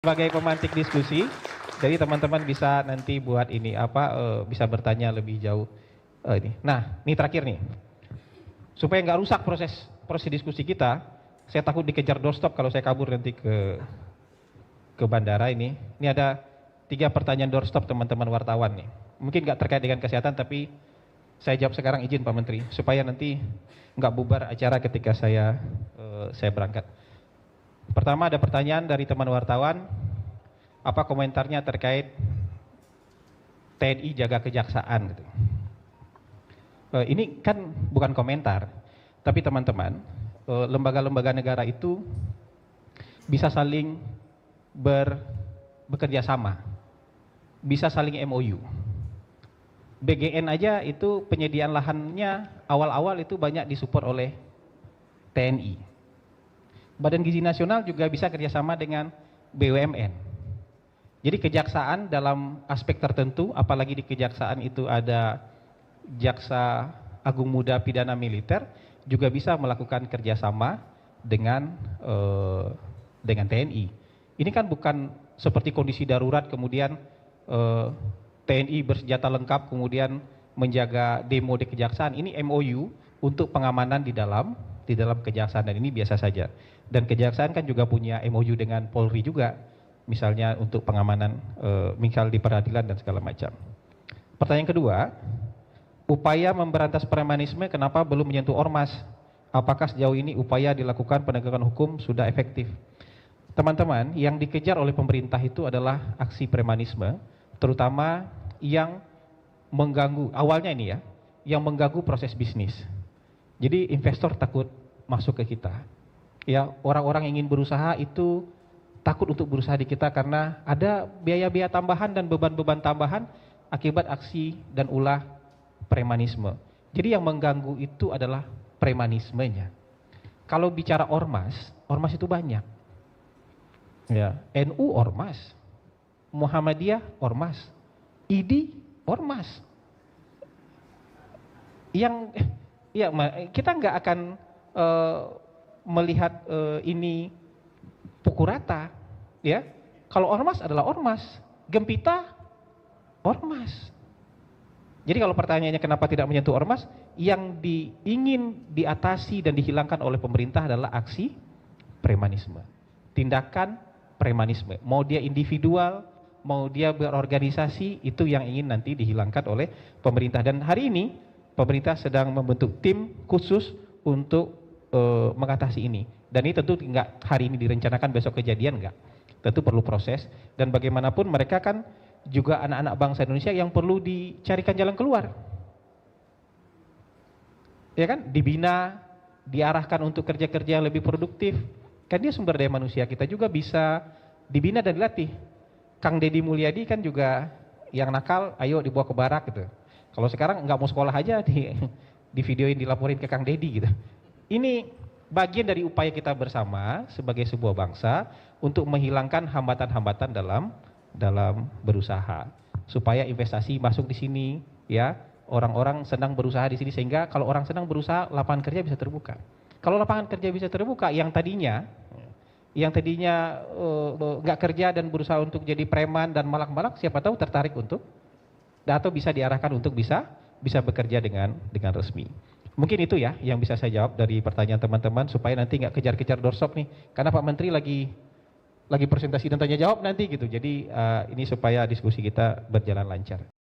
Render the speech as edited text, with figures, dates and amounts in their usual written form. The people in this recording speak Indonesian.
Sebagai pemantik diskusi, jadi teman-teman bisa nanti buat ini bisa bertanya lebih jauh ini. Nah, ini terakhir nih, supaya nggak rusak proses diskusi kita. Saya takut dikejar doorstop kalau saya kabur nanti ke bandara ini. Ini ada 3 pertanyaan doorstop teman-teman wartawan nih. Mungkin nggak terkait dengan kesehatan, tapi saya jawab sekarang, izin Pak Menteri, supaya nanti nggak bubar acara ketika saya berangkat. Pertama ada pertanyaan dari teman wartawan, apa komentarnya terkait TNI jaga kejaksaan gitu. Ini kan bukan komentar, tapi teman-teman, lembaga-lembaga negara itu bisa saling bekerja sama, bisa saling MOU. BGN aja itu penyediaan lahannya awal-awal itu banyak disupport oleh TNI. Badan Gizi Nasional juga bisa kerjasama dengan BUMN. Jadi kejaksaan dalam aspek tertentu, apalagi di kejaksaan itu ada Jaksa Agung Muda Pidana Militer, juga bisa melakukan kerjasama dengan TNI. Ini kan bukan seperti kondisi darurat kemudian TNI bersenjata lengkap kemudian menjaga demo di kejaksaan. Ini MOU untuk pengamanan di dalam kejaksaan, dan ini biasa saja. Dan kejaksaan kan juga punya MOU dengan Polri juga, misalnya untuk pengamanan misal di peradilan dan segala macam. Pertanyaan kedua, upaya memberantas premanisme kenapa belum menyentuh ormas? Apakah sejauh ini upaya dilakukan penegakan hukum sudah efektif? Teman-teman, yang dikejar oleh pemerintah itu adalah aksi premanisme, terutama yang mengganggu, awalnya ini ya, yang mengganggu proses bisnis. Jadi investor takut masuk ke kita. Ya, orang-orang yang ingin berusaha itu takut untuk berusaha di kita karena ada biaya-biaya tambahan dan beban-beban tambahan akibat aksi dan ulah premanisme. Jadi yang mengganggu itu adalah premanismenya. Kalau bicara ormas, ormas itu banyak. Ya, NU ormas, Muhammadiyah ormas, ID ormas. Yang ya, kita nggak akan melihat ini pukul rata, ya. Kalau ormas adalah ormas, Gempita ormas. Jadi kalau pertanyaannya kenapa tidak menyentuh ormas, yang ingin diatasi dan dihilangkan oleh pemerintah adalah aksi premanisme, tindakan premanisme. Mau dia individual, mau dia berorganisasi, itu yang ingin nanti dihilangkan oleh pemerintah. Dan hari ini pemerintah sedang membentuk tim khusus untuk mengatasi ini. Dan ini tentu nggak hari ini direncanakan besok kejadian, nggak. Tentu perlu proses, dan bagaimanapun mereka kan juga anak-anak bangsa Indonesia yang perlu dicarikan jalan keluar. Ya kan, dibina, diarahkan untuk kerja-kerja yang lebih produktif. Kan dia sumber daya manusia kita juga bisa dibina dan dilatih. Kang Deddy Mulyadi kan juga yang nakal, ayo dibawa ke barak gitu. Kalau sekarang nggak mau sekolah aja di videoin, dilaporin ke Kang Deddy gitu. Ini bagian dari upaya kita bersama sebagai sebuah bangsa untuk menghilangkan hambatan-hambatan dalam berusaha, supaya investasi masuk di sini, ya. Orang-orang senang berusaha di sini, sehingga kalau orang senang berusaha, lapangan kerja bisa terbuka. Kalau lapangan kerja bisa terbuka, yang tadinya nggak kerja dan berusaha untuk jadi preman dan malak-malak, siapa tahu tertarik untuk, atau bisa diarahkan untuk bisa bekerja dengan resmi. Mungkin itu ya yang bisa saya jawab dari pertanyaan teman-teman, supaya nanti nggak kejar-kejar doorstop nih, karena Pak Menteri lagi presentasi dan tanya jawab nanti gitu. Jadi ini supaya diskusi kita berjalan lancar.